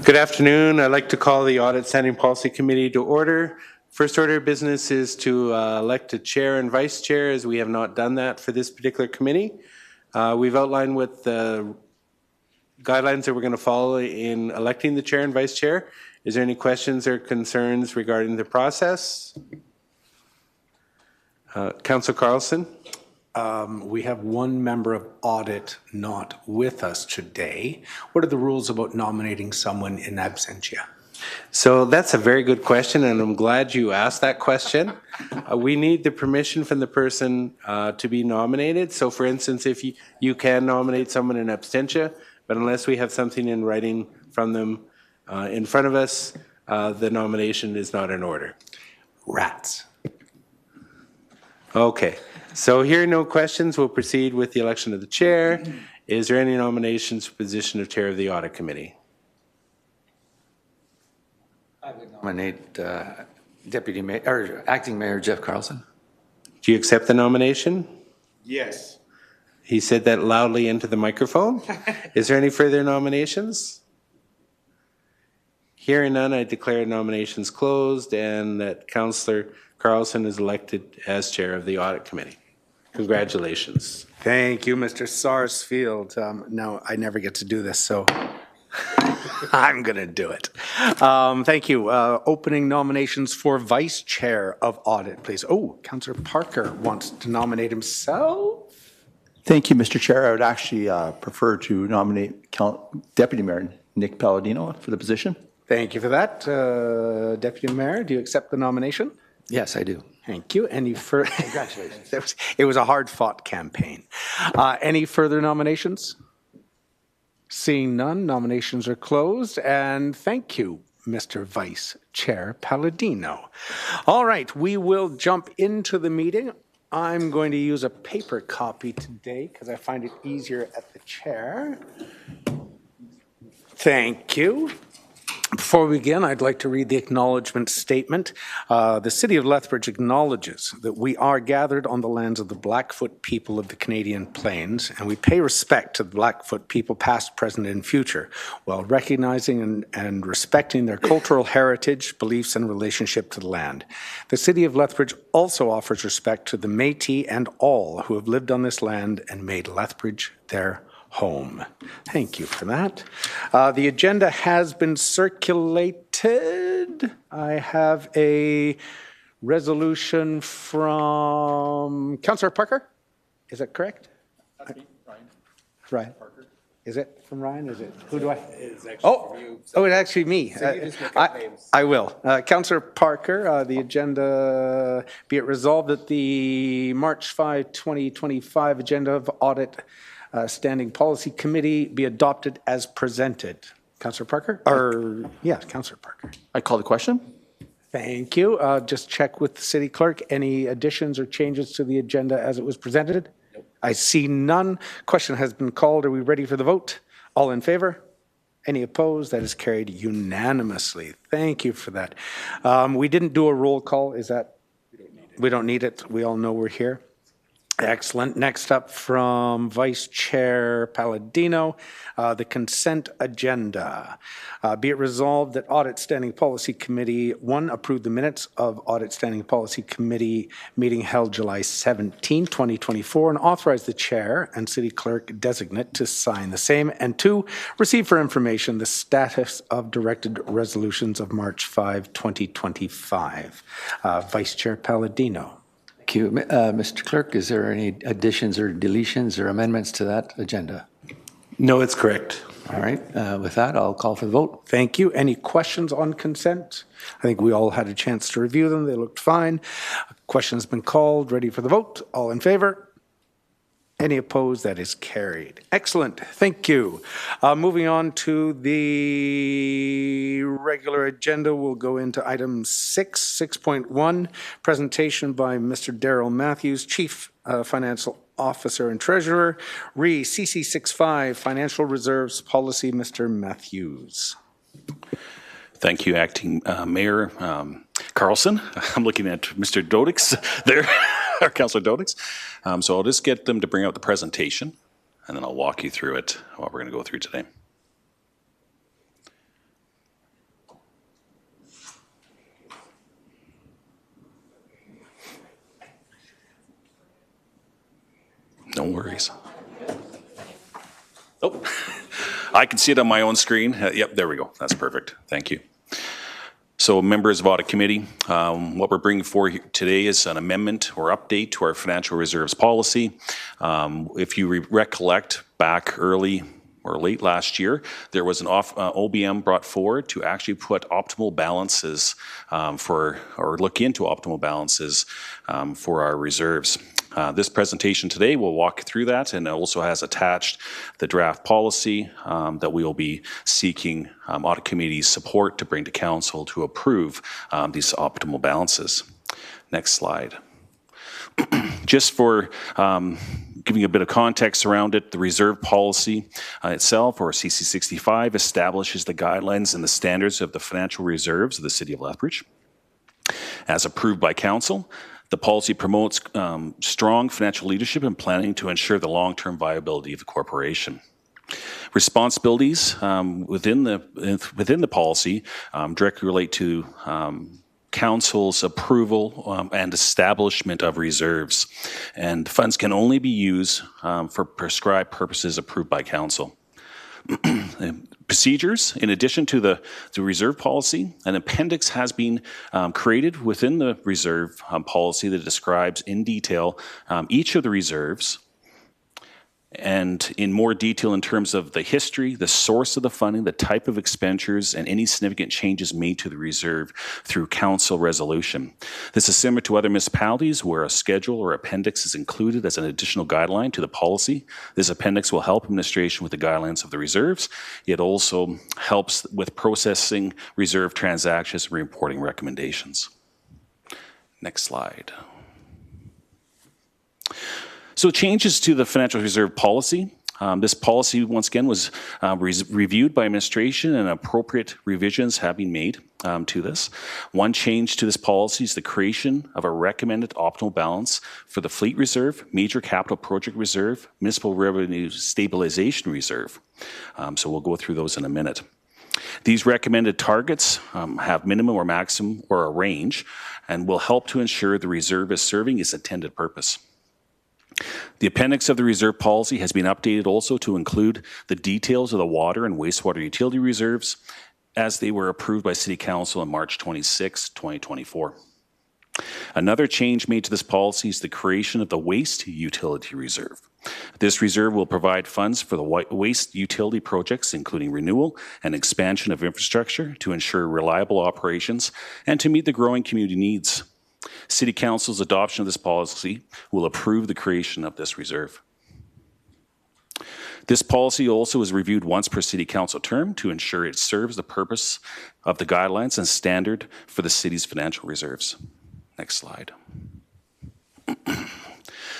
Good afternoon. I'd like to call the Audit Standing Policy Committee to order. First order of business is to elect a chair and vice chair, as we have not done that for this particular committee. We've outlined what the guidelines that we're going to follow in electing the chair and vice chair. Is there any questions or concerns regarding the process? Councillor Carlson? We have one member of Audit not with us today. What are the rules about nominating someone in absentia? So that's a very good question, and I'm glad you asked that question. We need the permission from the person to be nominated. So for instance, if you can nominate someone in absentia, but unless we have something in writing from them in front of us, the nomination is not in order. Rats. Okay. So hearing no questions, we'll proceed with the election of the chair. Is there any nominations for position of chair of the audit committee? I would nominate Deputy Mayor or Acting Mayor Jeff Carlson. Do you accept the nomination? Yes. He said that loudly into the microphone. Is there any further nominations? Hearing none, I declare nominations closed and that Councillor Carlson is elected as chair of the audit committee. Congratulations. Thank you, Mr. Sarsfield. No, I never get to do this, so I'm going to do it. Thank you. Opening nominations for vice chair of audit, please. Oh, Councillor Parker wants to nominate himself. Thank you, Mr. Chair. I would actually prefer to nominate Deputy Mayor Nick Palladino for the position. Thank you for that. Deputy Mayor, do you accept the nomination? Yes, I do. Thank you. Any further? Congratulations. It was a hard-fought campaign. Any further nominations? Seeing none, nominations are closed. And thank you, Mr. Vice Chair Palladino. All right, we will jump into the meeting. I'm going to use a paper copy today because I find it easier at the chair. Thank you. Before we begin, I'd like to read the acknowledgement statement. The City of Lethbridge acknowledges that we are gathered on the lands of the Blackfoot people of the Canadian Plains, and we pay respect to the Blackfoot people past, present, and future, while recognizing and respecting their cultural heritage, beliefs, and relationship to the land. The City of Lethbridge also offers respect to the Métis and all who have lived on this land and made Lethbridge their home. Thank you for that. The agenda has been circulated. I have a resolution from Councillor Parker. Is that correct? That's me, Ryan. Ryan. Parker. Is it from Ryan? Is it? Who do I? It's actually from you. Oh, it's actually me. So you just make up names. I will. Councillor Parker, the agenda, be it resolved that the March 5, 2025 agenda of Audit Standing Policy Committee be adopted as presented. Councillor Parker? Or, yeah, Councillor Parker. I call the question. Thank you. Just check with the city clerk. Any additions or changes to the agenda as it was presented? Nope. I see none. Question has been called. Are we ready for the vote? All in favor? Any opposed? That is carried unanimously. Thank you for that. We didn't do a roll call. Is that? We don't need it. We all know we're here. Excellent. Next up from Vice Chair Palladino, the consent agenda. Be it resolved that Audit Standing Policy Committee, 1, approve the minutes of Audit Standing Policy Committee meeting held July 17, 2024, and authorize the Chair and City Clerk designate to sign the same, and 2, receive for information the status of directed resolutions of March 5, 2025. Vice Chair Palladino. Thank you. Mr. Clerk, is there any additions or deletions or amendments to that agenda? No, it's correct. All right. With that, I'll call for the vote. Thank you. Any questions on consent? I think we all had a chance to review them. They looked fine. Question has been called. Ready for the vote? All in favor? Any opposed? That is carried. Excellent. Thank you. Moving on to the regular agenda, we'll go into item 6.1, presentation by Mr. Daryl Matthews, Chief Financial Officer and Treasurer, re CC65 Financial Reserves Policy. Mr. Matthews. Thank you, Acting Mayor Carlson. I'm looking at Mr. Dodix there, or Councillor Dodix. So I'll just get them to bring out the presentation, and then I'll walk you through it, what we're going to go through today. No worries. Oh, I can see it on my own screen. Yep, there we go. That's perfect. Thank you. So members of Audit Committee, what we're bringing forward today is an amendment or update to our financial reserves policy. If you recollect back early or late last year, there was an OBM brought forward to actually put optimal balances or look into optimal balances for our reserves. This presentation today will walk through that, and it also has attached the draft policy that we will be seeking Audit Committee's support to bring to Council to approve these optimal balances. Next slide. Just for giving a bit of context around it, the reserve policy itself, or CC65, establishes the guidelines and the standards of the financial reserves of the City of Lethbridge. As approved by Council, the policy promotes strong financial leadership and planning to ensure the long-term viability of the corporation. Responsibilities within the policy directly relate to Council's approval and establishment of reserves, and funds can only be used for prescribed purposes approved by Council. Procedures, in addition to the reserve policy, an appendix has been created within the reserve policy that describes in detail each of the reserves, and in more detail in terms of the history, the source of the funding, the type of expenditures, and any significant changes made to the reserve through Council resolution. This is similar to other municipalities where a schedule or appendix is included as an additional guideline to the policy. This appendix will help administration with the guidelines of the reserves. It also helps with processing reserve transactions and reporting recommendations. Next slide. So changes to the financial reserve policy. This policy, once again, was reviewed by administration, and appropriate revisions have been made to this. One change to this policy is the creation of a recommended optimal balance for the Fleet Reserve, Major Capital Project Reserve, Municipal Revenue Stabilization Reserve. So we'll go through those in a minute. These recommended targets have minimum or maximum or a range, and will help to ensure the reserve is serving its intended purpose. The appendix of the reserve policy has been updated also to include the details of the water and wastewater utility reserves as they were approved by City Council on March 26, 2024. Another change made to this policy is the creation of the waste utility reserve. This reserve will provide funds for the waste utility projects, including renewal and expansion of infrastructure to ensure reliable operations and to meet the growing community needs. City Council's adoption of this policy will approve the creation of this reserve. This policy also is reviewed once per City Council term to ensure it serves the purpose of the guidelines and standard for the city's financial reserves. Next slide.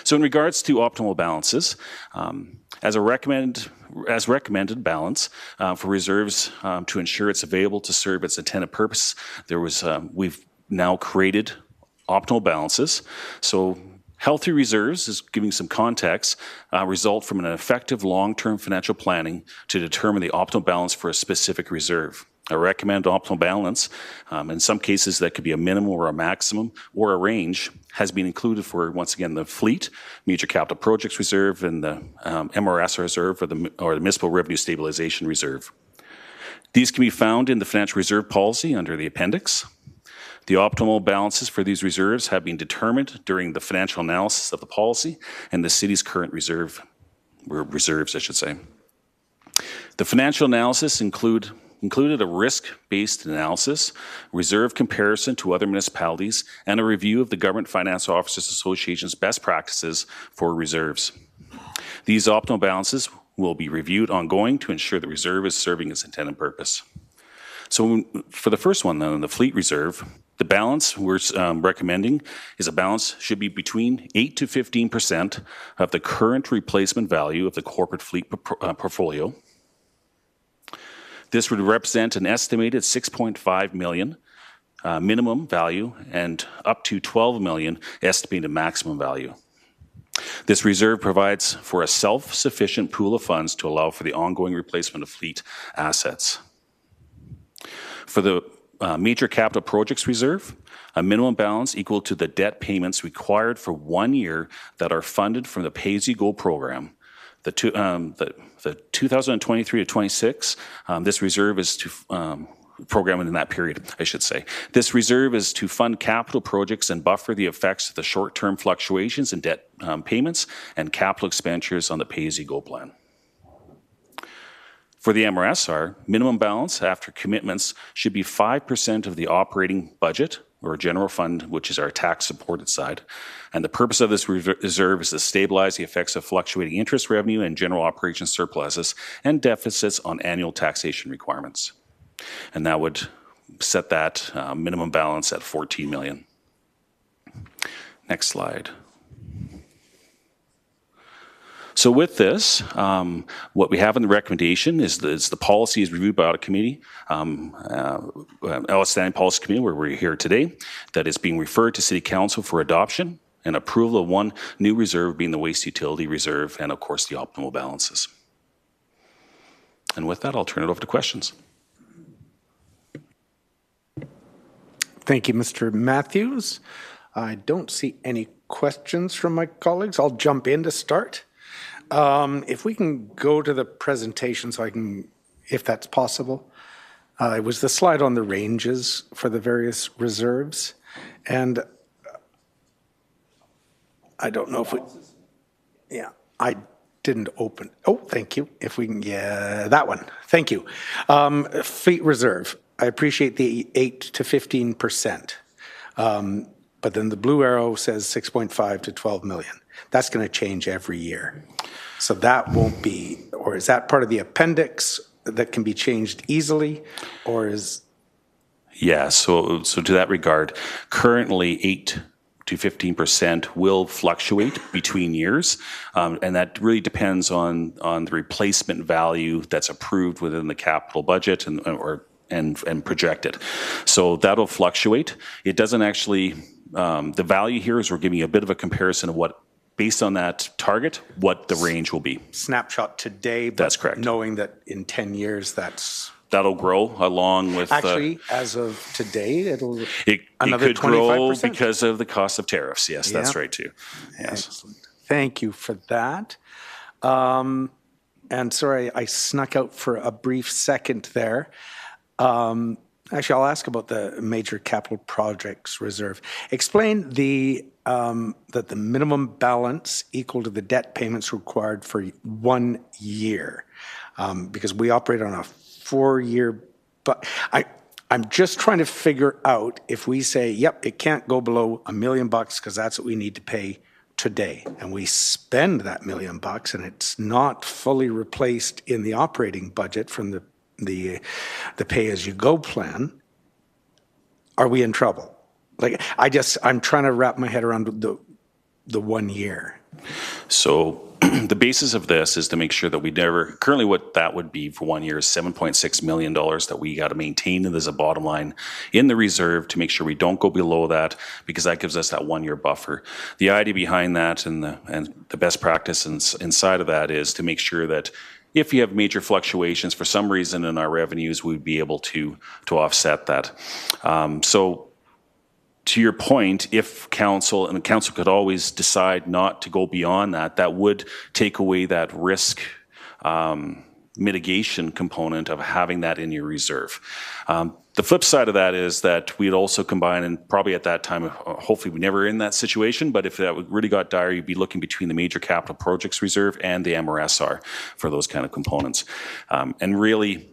So in regards to optimal balances, as recommended balance for reserves to ensure it's available to serve its intended purpose, we've now created optimal balances. So healthy reserves, is giving some context, result from an effective long-term financial planning to determine the optimal balance for a specific reserve. A recommended optimal balance, in some cases that could be a minimum or a maximum or a range, has been included for, once again, the Fleet, Major Capital Projects Reserve, and the MRS Reserve, or the Municipal Revenue Stabilization Reserve. These can be found in the Financial Reserve Policy under the appendix. The optimal balances for these reserves have been determined during the financial analysis of the policy and the city's current reserves, I should say. The financial analysis included a risk-based analysis, reserve comparison to other municipalities, and a review of the Government Finance Officers Association's best practices for reserves. These optimal balances will be reviewed ongoing to ensure the reserve is serving its intended purpose. So for the first one, then, the Fleet Reserve, the balance we're recommending is a balance should be between 8 to 15% of the current replacement value of the corporate fleet portfolio. This would represent an estimated $6.5 million minimum value and up to $12 million estimated maximum value. This reserve provides for a self-sufficient pool of funds to allow for the ongoing replacement of fleet assets. For the Major Capital Projects Reserve, a minimum balance equal to the debt payments required for 1 year that are funded from the pay-as-you-go program. The 2023 to 26, this reserve is to program in that period, I should say. This reserve is to fund capital projects and buffer the effects of the short-term fluctuations in debt payments and capital expenditures on the pay-as-you-go plan. For the MRSR, minimum balance after commitments should be 5% of the operating budget or general fund, which is our tax-supported side. And the purpose of this reserve is to stabilize the effects of fluctuating interest revenue and general operations surpluses and deficits on annual taxation requirements. And that would set that minimum balance at 14 million. Next slide. So with this, what we have in the recommendation is the policy is reviewed by Audit Committee, Outstanding Policy Committee, where we're here today, that is being referred to City Council for adoption and approval of one new reserve being the Waste Utility Reserve and, of course, the optimal balances. And with that, I'll turn it over to questions. Thank you, Mr. Matthews. I don't see any questions from my colleagues. I'll jump in to start. If we can go to the presentation so I can, if that's possible. It was the slide on the ranges for the various reserves. And I don't know if we, yeah, I didn't open. Oh, thank you. If we can, yeah, that one. Thank you. Fleet reserve. I appreciate the 8 to 15%. But then the blue arrow says 6.5 to 12 million. That's going to change every year. So that won't be, or is that part of the appendix that can be changed easily, or is? Yeah, so to that regard, currently 8 to 15% will fluctuate between years, and that really depends on the replacement value that's approved within the capital budget and projected. So that'll fluctuate. It doesn't actually, the value here is we're giving you a bit of a comparison of what, based on that target, what the range will be. Snapshot today, but that's correct. Knowing that in 10 years that'll grow along with... Actually, as of today, it another could 25%? Grow because of the cost of tariffs. Yes, yeah. That's right too. Yes. Excellent. Thank you for that. And sorry, I snuck out for a brief second there. Actually, I'll ask about the major capital projects reserve. Explain that the minimum balance equal to the debt payments required for 1 year, because we operate on a 4-year. But I'm just trying to figure out if we say, yep, it can't go below $1 million because that's what we need to pay today, and we spend that $1 million and it's not fully replaced in the operating budget from the pay-as-you-go plan, are we in trouble? Like, I'm trying to wrap my head around the 1 year. So the basis of this is to make sure that we never, currently what that would be for 1 year is $7.6 million that we got to maintain as a bottom line in the reserve to make sure we don't go below that, because that gives us that 1 year buffer. The idea behind that and the best practice inside of that is to make sure that if you have major fluctuations for some reason in our revenues, we'd be able to offset that. So to your point, if council could always decide not to go beyond that, that would take away that risk mitigation component of having that in your reserve. The flip side of that is that we'd also combine, and probably at that time, hopefully we never in that situation, but if that really got dire, you'd be looking between the major capital projects reserve and the MRSR for those kind of components. And really,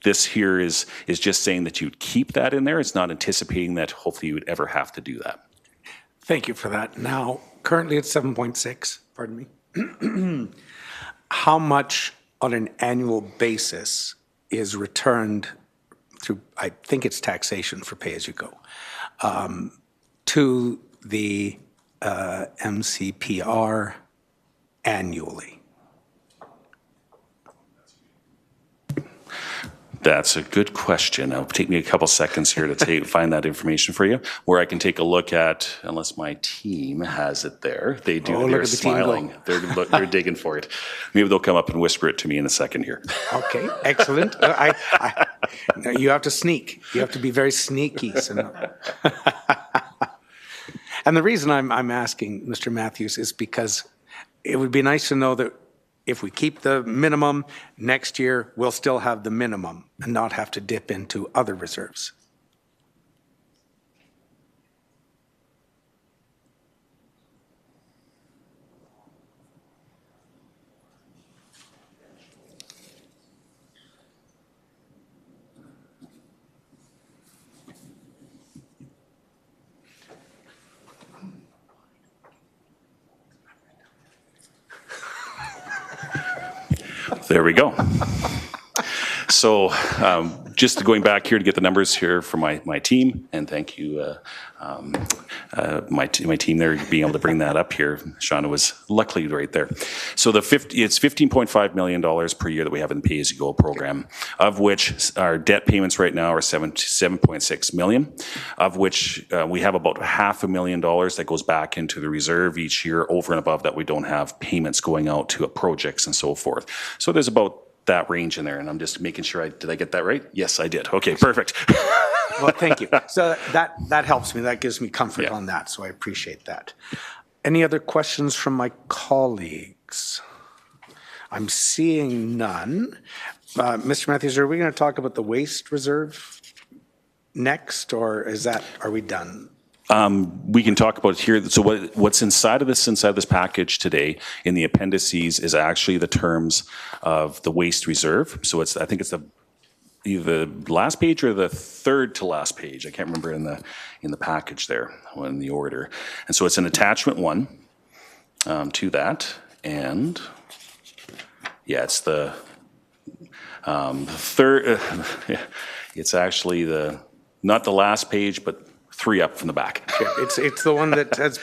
this here is just saying that you'd keep that in there. It's not anticipating that hopefully you would ever have to do that. Thank you for that. Now, currently it's 7.6, pardon me. How much on an annual basis is returned through, I think it's taxation for pay-as-you-go, to the MCPR annually? That's a good question. It'll take me a couple seconds here to find that information for you, where I can take a look at, unless my team has it there. They do. Oh, they're smiling. They're digging for it. Maybe they'll come up and whisper it to me in a second here. Okay, excellent. No, you have to sneak. You have to be very sneaky. So no. And the reason I'm asking, Mr. Matthews, is because it would be nice to know that if we keep the minimum, next year we'll still have the minimum and not have to dip into other reserves. There we go. So just going back here to get the numbers here for my team, and thank you, my team there, being able to bring that up here. Shauna was luckily right there. So it's $15.5 million per year that we have in the pay-as-you-go program, of which our debt payments right now are $7.6 million, of which we have about $500,000 that goes back into the reserve each year over and above that. We don't have payments going out to projects and so forth. So there's about that range in there, and I'm just making sure did I get that right? Yes, I did. Okay, perfect. Well, thank you. So that helps me. That gives me comfort on that, so I appreciate that. Any other questions from my colleagues? I'm seeing none. Mr. Matthews, are we going to talk about the waste reserve next, or are we done? We can talk about it here. So what's inside of this package today in the appendices is actually the terms of the waste reserve. So I think it's either the last page or the third to last page. I can't remember in the package there, in the order. And so it's an attachment 1 to that. And yeah, it's the third. It's actually not the last page, but 3 up from the back. Yeah, it's the one that has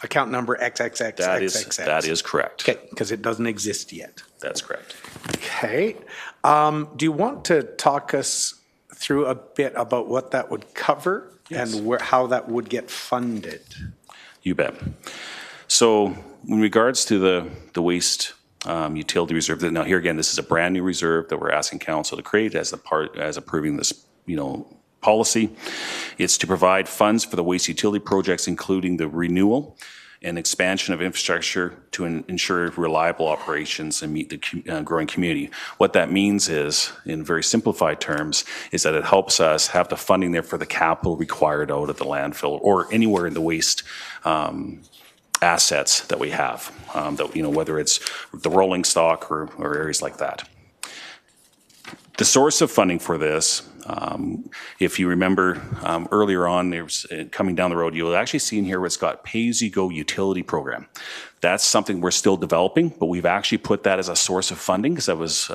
account number XXX. That is correct. Okay, because it doesn't exist yet. That's correct. Okay. Do you want to talk us through a bit about what that would cover and how that would get funded? You bet. So in regards to the waste utility reserve, now here again, this is a brand new reserve that we're asking council to create as approving this, policy. It's to provide funds for the waste utility projects, including the renewal and expansion of infrastructure to ensure reliable operations and meet the growing community. What that means is, in very simplified terms, is that it helps us have the funding there for the capital required out at the landfill or anywhere in the waste assets that we have, whether it's the rolling stock or areas like that. The source of funding for this, if you remember earlier on, there's coming down the road, you'll actually see in here what's got pay-as-you-go utility program. That's something we're still developing, but we've actually put that as a source of funding because that was,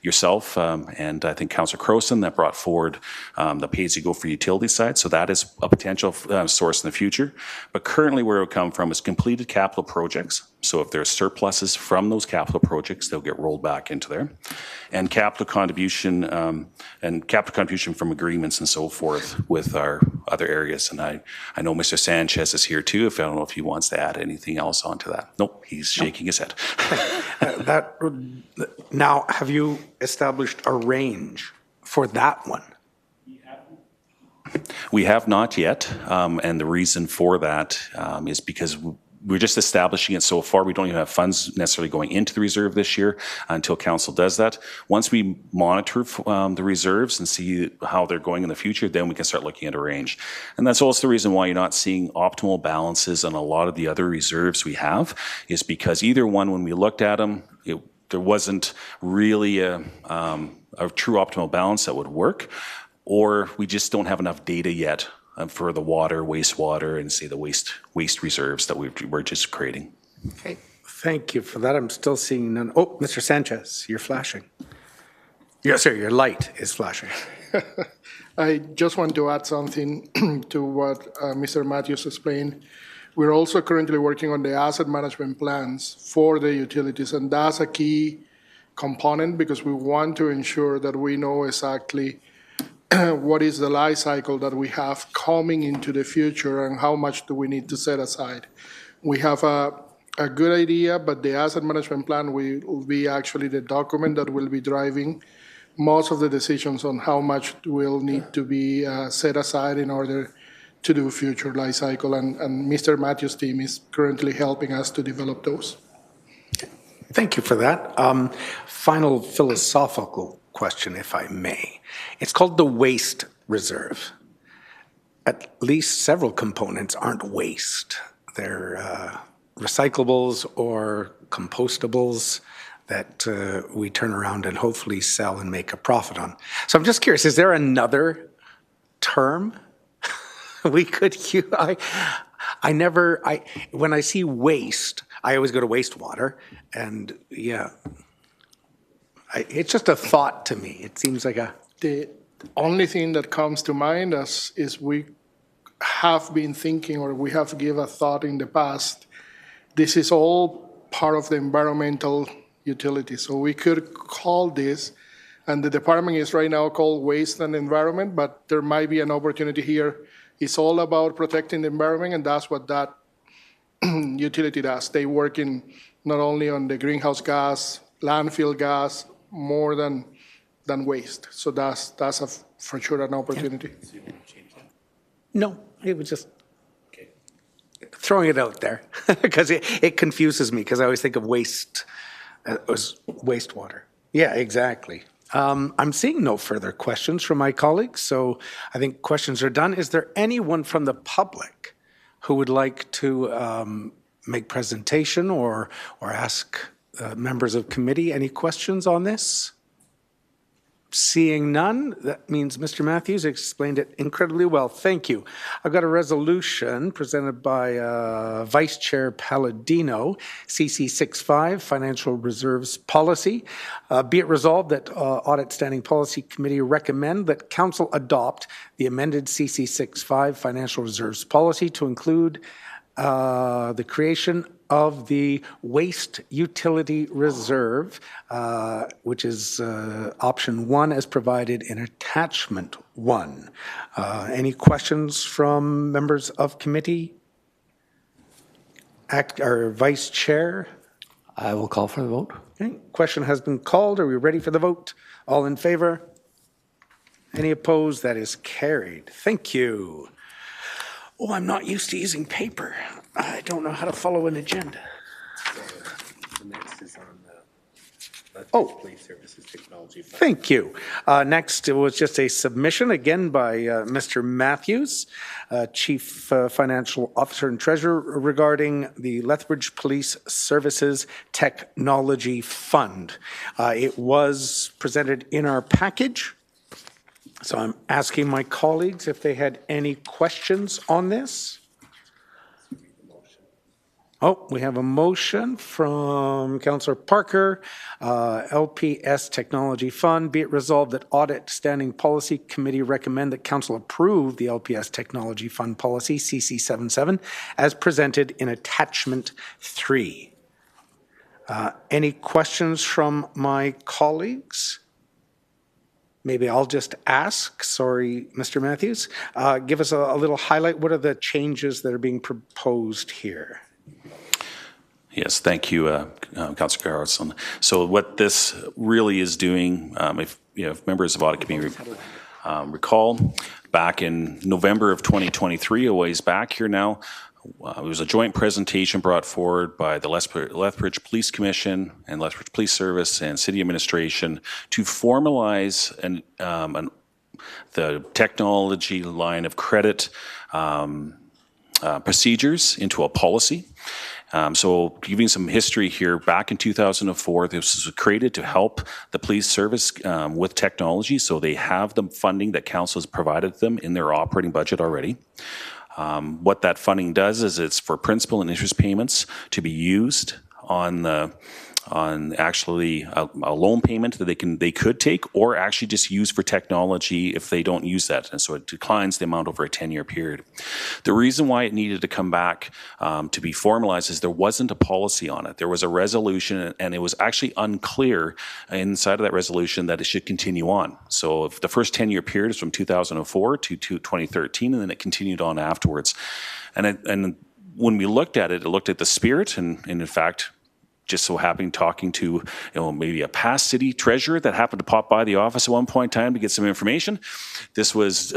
yourself and I think Councillor Croson that brought forward the pay-as-you-go for utility side. So that is a potential source in the future. But currently where it would come from is completed capital projects. So if there's surpluses from those capital projects, they'll get rolled back into there. And capital contribution from agreements and so forth with our other areas. And I know Mr. Sanchez is here too. I don't know if he wants to add anything else onto that. Nope, he's shaking his head. Now, have you established a range for that one? We have not yet, and the reason for that is because we're just establishing it so far. We don't even have funds necessarily going into the reserve this year until council does that. Once we monitor the reserves and see how they're going in the future, then we can start looking at a range. And that's also the reason why you're not seeing optimal balances on a lot of the other reserves we have, is because either one, when we looked at them, there wasn't really a true optimal balance that would work, or we just don't have enough data yet for the water, wastewater, and say the waste reserves that we're just creating. Okay, thank you for that. I'm still seeing none. Oh, Mr. Sanchez, you're flashing. Yes, sir, your light is flashing. I just want to add something to what Mr. Matthews explained. We're also currently working on the asset management plans for the utilities, and that's a key component because we want to ensure that we know exactly what is the life cycle that we have coming into the future and how much do we need to set aside. We have a good idea, but the asset management plan will be actually the document that will be driving most of the decisions on how much will need to be set aside in order to do future life cycle. And Mr. Matthews' team is currently helping us to develop those. Thank you for that. Final philosophical question, if I may. It's called the waste reserve. At least several components aren't waste. They're recyclables or compostables that we turn around and hopefully sell and make a profit on. So I'm just curious, is there another term we could use? When I see waste, I always go to wastewater, and yeah, it's just a thought to me. It seems like The only thing that comes to mind is we have been thinking, or we have given a thought in the past, this is all part of the environmental utility. So we could call this, and the department is right now called Waste and Environment, but there might be an opportunity here. It's all about protecting the environment, and that's what that utility does. They work in not only on the greenhouse gas, landfill gas, more than waste. So that's for sure an opportunity. no, it was just throwing it out there because it confuses me because I always think of waste as wastewater. Yeah, exactly. I'm seeing no further questions from my colleagues, so I think questions are done. Is there anyone from the public who would like to make presentation or ask members of committee any questions on this? Seeing none, that means Mr. Matthews explained it incredibly well. Thank you. I've got a resolution presented by Vice Chair Palladino, CC 65, Financial Reserves Policy. Be it resolved that Audit Standing Policy Committee recommend that Council adopt the amended CC 65 Financial Reserves Policy to include the creation of the Waste Utility Reserve, which is option 1 as provided in attachment 1. Any questions from members of committee? Or Vice Chair? I will call for the vote. Okay. Question has been called. Are we ready for the vote? All in favor? Any opposed? That is carried. Thank you. Oh, I'm not used to using paper. I don't know how to follow an agenda. The next is on the Police Services Technology Fund. Thank you. Next, it was just a submission, again by Mr. Matthews, Chief Financial Officer and Treasurer, regarding the Lethbridge Police Services Technology Fund. It was presented in our package. So I'm asking my colleagues if they had any questions on this. Oh, we have a motion from Councillor Parker, LPS Technology Fund. Be it resolved that Audit Standing Policy Committee recommend that Council approve the LPS Technology Fund Policy, CC77, as presented in Attachment 3. Any questions from my colleagues? Maybe I'll just ask, sorry, Mr. Matthews, give us a little highlight. What are the changes that are being proposed here? Yes, thank you, Councillor Carlson. So what this really is doing, if members of Audit Committee recall, back in November of 2023, a ways back here now, it was a joint presentation brought forward by the Lethbridge Police Commission and Lethbridge Police Service and City Administration to formalize the technology line of credit procedures into a policy. So giving some history here, back in 2004, this was created to help the police service with technology. So they have the funding that council has provided them in their operating budget already. What that funding does is it's for principal and interest payments to be used on actually a loan payment that they could take, or actually just use for technology if they don't use that. And so it declines the amount over a 10-year period. The reason why it needed to come back to be formalized is there wasn't a policy on it. There was a resolution, and it was actually unclear inside of that resolution that it should continue on. So if the first 10-year period is from 2004 to 2013, and then it continued on afterwards. And when we looked at it, it looked at the spirit, and in fact, just so happened talking to, maybe a past city treasurer that happened to pop by the office at one point in time to get some information. This was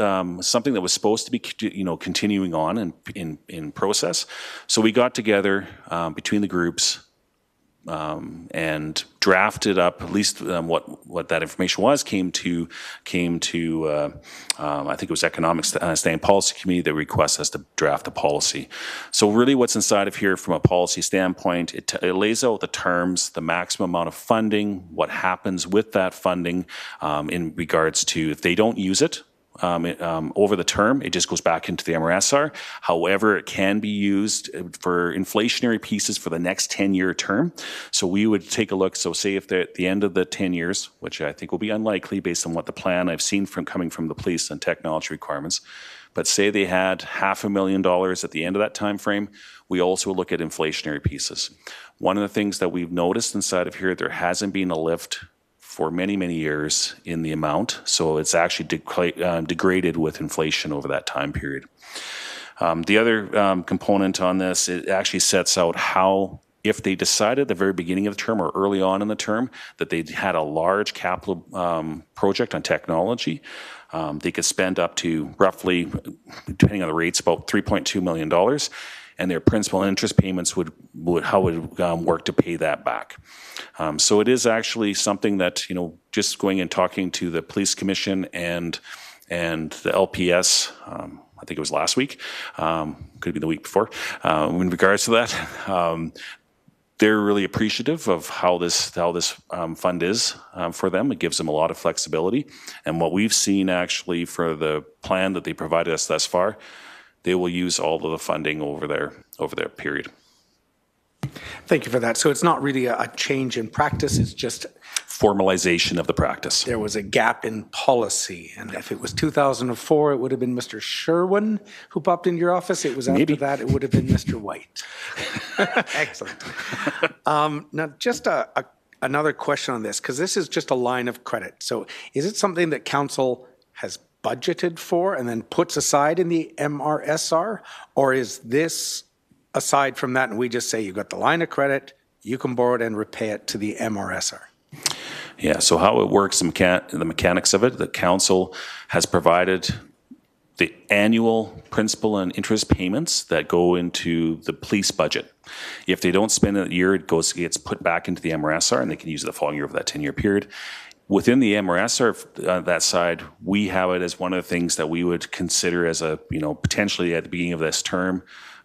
something that was supposed to be, continuing on in process. So we got together between the groups and drafted up at least what that information was. Came to I think it was Economic Standing Policy Committee that requests us to draft a policy. So really, what's inside of here from a policy standpoint, it lays out the terms, the maximum amount of funding, what happens with that funding in regards to if they don't use it. Over the term, it just goes back into the MRSR. However, it can be used for inflationary pieces for the next 10-year term. So we would take a look. So say if at the end of the 10 years, which I think will be unlikely based on what the plan I've seen coming from the police and technology requirements, but say they had $500,000 at the end of that time frame, we also look at inflationary pieces. One of the things that we've noticed inside of here, there hasn't been a lift for many, many years in the amount. So it's actually degraded with inflation over that time period. The other component on this, it actually sets out how, if they decided at the very beginning of the term or early on in the term that they had a large capital project on technology, they could spend up to roughly, depending on the rates, about $3.2 million. And their principal and interest payments would work to pay that back. So it is actually something that, just going and talking to the police commission and the LPS, I think it was last week, could be the week before, in regards to that, they're really appreciative of how this fund is for them. It gives them a lot of flexibility. And what we've seen actually for the plan that they provided us thus far, they will use all of the funding over their period. Thank you for that. So it's not really a change in practice, it's just Formalization of the practice. there was a gap in policy. And if it was 2004, it would have been Mr. Sherwin who popped into your office. It was after Maybe. that, it would have been Mr. White. Excellent. Now, just another question on this, because this is just a line of credit. So is it something that council has budgeted for and then puts aside in the MRSR? Or is this aside from that and we just say you've got the line of credit, you can borrow it and repay it to the MRSR? Yeah, so how it works, the mechanics of it, the council has provided the annual principal and interest payments that go into the police budget. If they don't spend it a year, it gets put back into the MRSR and they can use it the following year over that 10-year period. Within the MRSR, that side, we have it as one of the things that we would consider as potentially at the beginning of this term,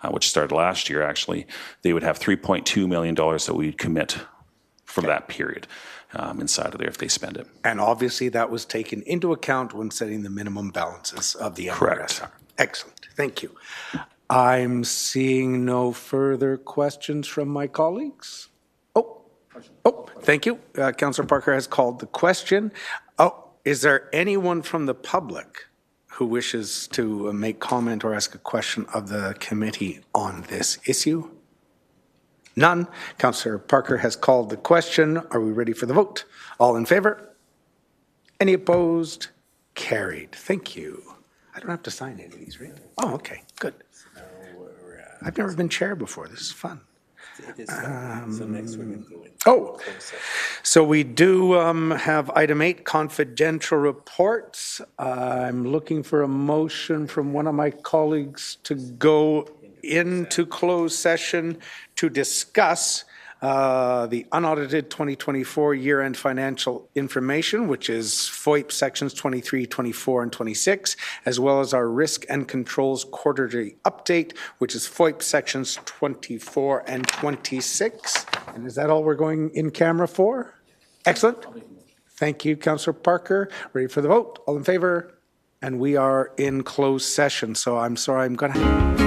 which started last year actually, they would have $3.2 million that we'd commit from that period inside of there if they spend it. And obviously that was taken into account when setting the minimum balances of the MRSR. Correct. Excellent. Thank you. I'm seeing no further questions from my colleagues. Oh, thank you. Councillor Parker has called the question. Oh, is there anyone from the public who wishes to make comment or ask a question of the committee on this issue? None. Councillor Parker has called the question. Are we ready for the vote? All in favor? Any opposed? Carried. Thank you. I don't have to sign any of these, right? Oh, okay, good. I've never been chair before. This is fun. So next we're going to go in. Oh, so we do have item 8, confidential reports. I'm looking for a motion from one of my colleagues to go into closed session to discuss the unaudited 2024 year-end financial information, which is FOIP sections 23, 24, and 26, as well as our risk and controls quarterly update, which is FOIP sections 24 and 26. And is that all we're going in camera for? Excellent. Thank you, Councillor Parker. Ready for the vote? All in favor? And we are in closed session. So I'm sorry, I'm going to...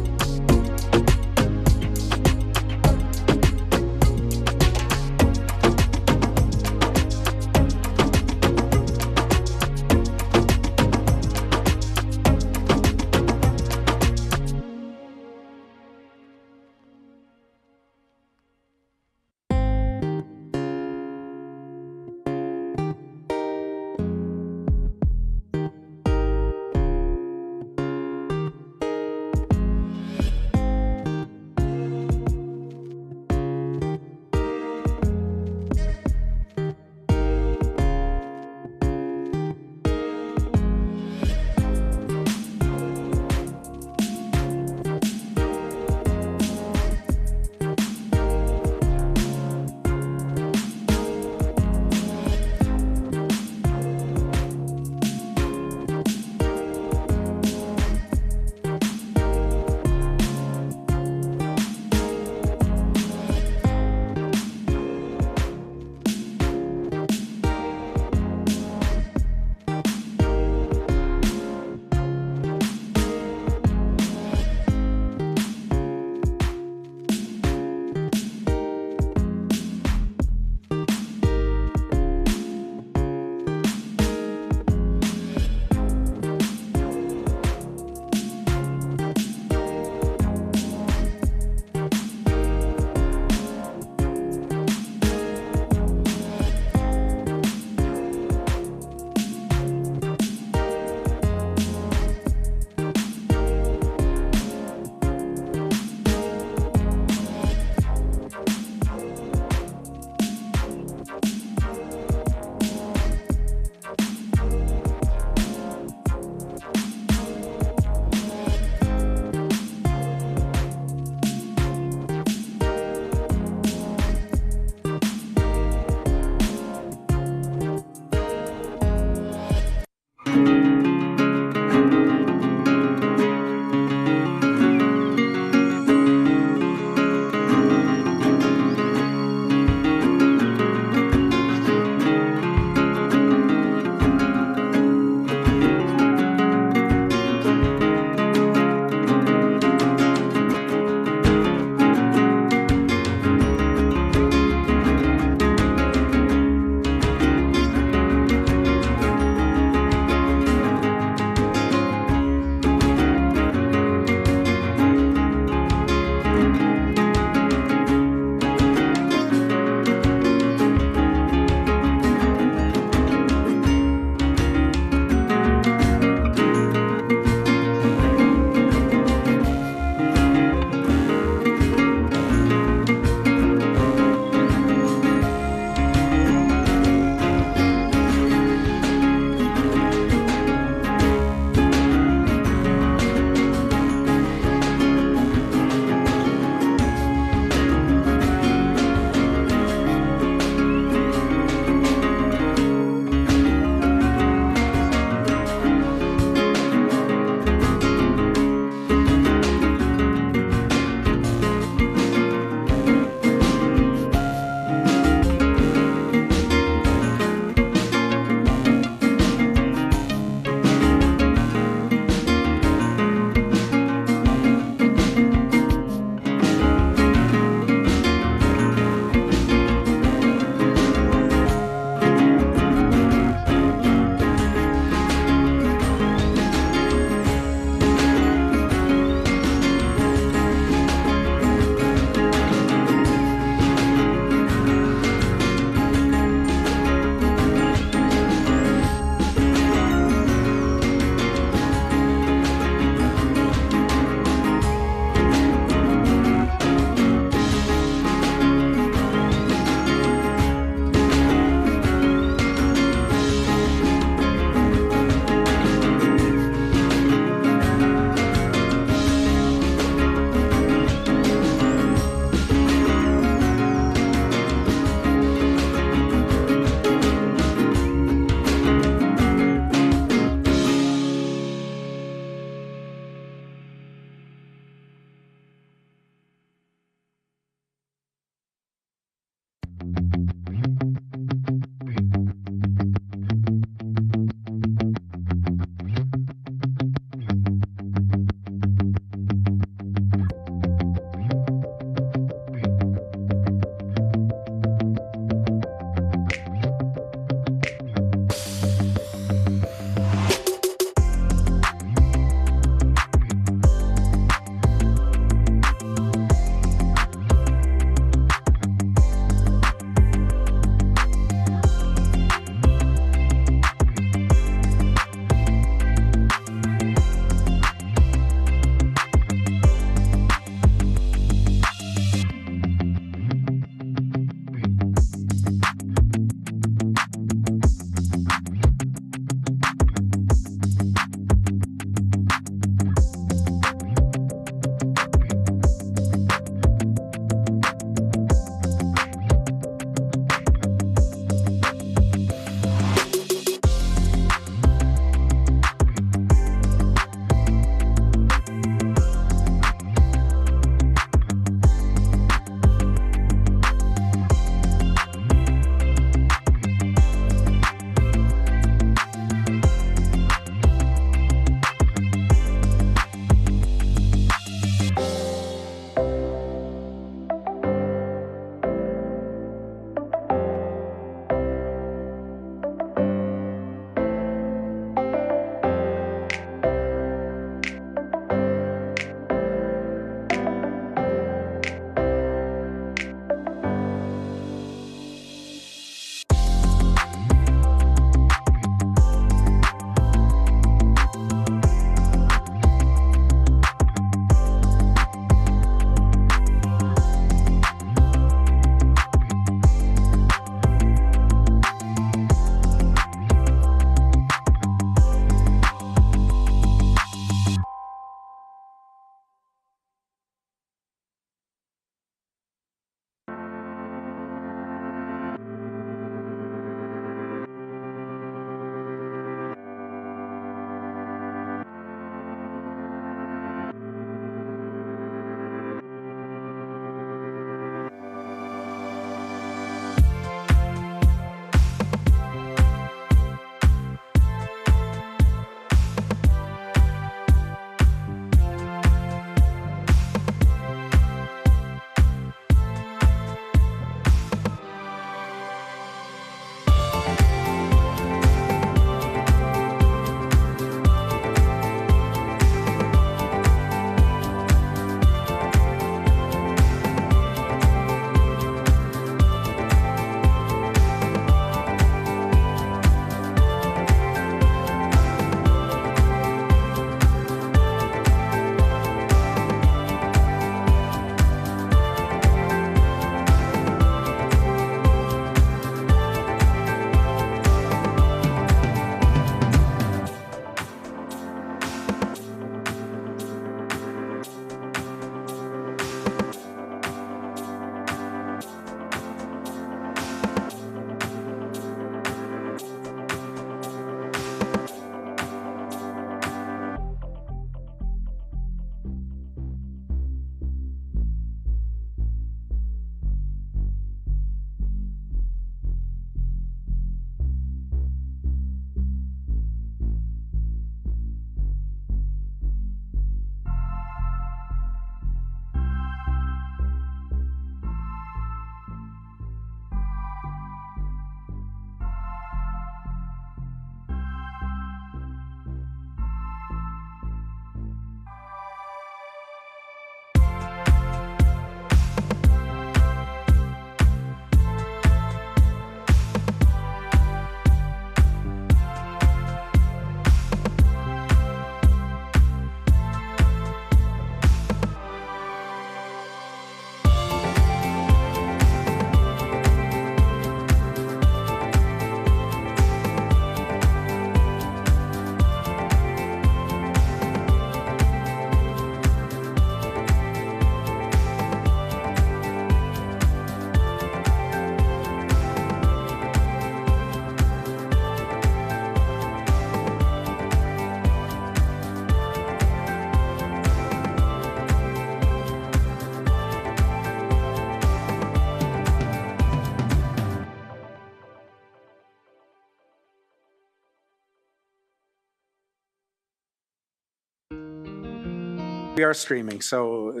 We are streaming, so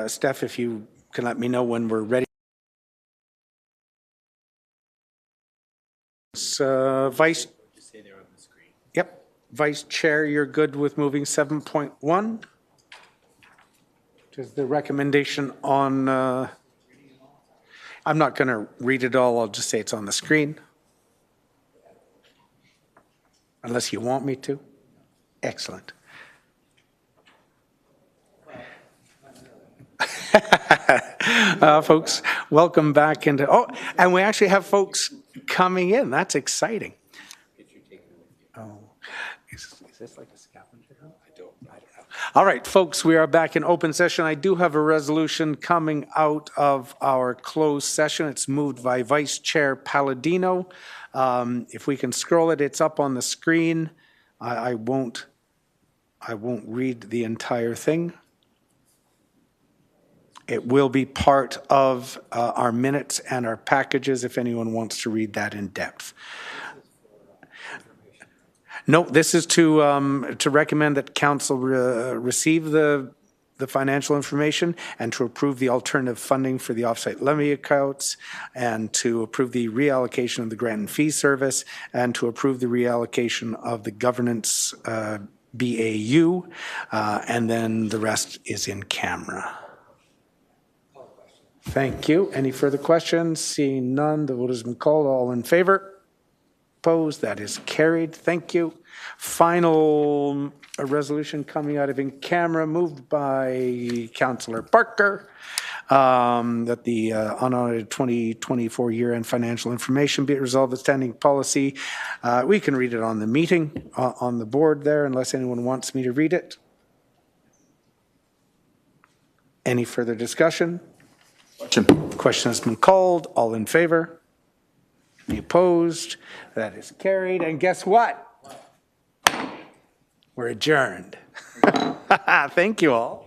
Steph, if you can let me know when we're ready. Vice. Just say they're on the screen. Yep. Vice Chair, you're good with moving 7.1? Is the recommendation on, I'm not going to read it all, I'll just say it's on the screen. Unless you want me to. Excellent. Folks, welcome back into, oh, and we actually have folks coming in. That's exciting. Oh, is this like a scavenger hunt? I don't know. All right, folks, we are back in open session. I do have a resolution coming out of our closed session. It's moved by Vice Chair Palladino. If we can scroll it, it's up on the screen. I won't read the entire thing. It will be part of our minutes and our packages if anyone wants to read that in depth. No, this is to recommend that council receive the financial information and to approve the alternative funding for the offsite levy accounts and to approve the reallocation of the grant and fee service and to approve the reallocation of the governance BAU and then the rest is in camera. Thank you. Any further questions? Seeing none, the vote has been called. All in favor? Opposed? That is carried. Thank you. Final resolution coming out of in camera, moved by Councillor Parker, that the unaudited 2024 year-end financial information be it resolved as standing policy. We can read it on the meeting, on the board there, unless anyone wants me to read it. Any further discussion? Question has been called. All in favor? Any opposed? That is carried. And guess what? We're adjourned. Thank you all.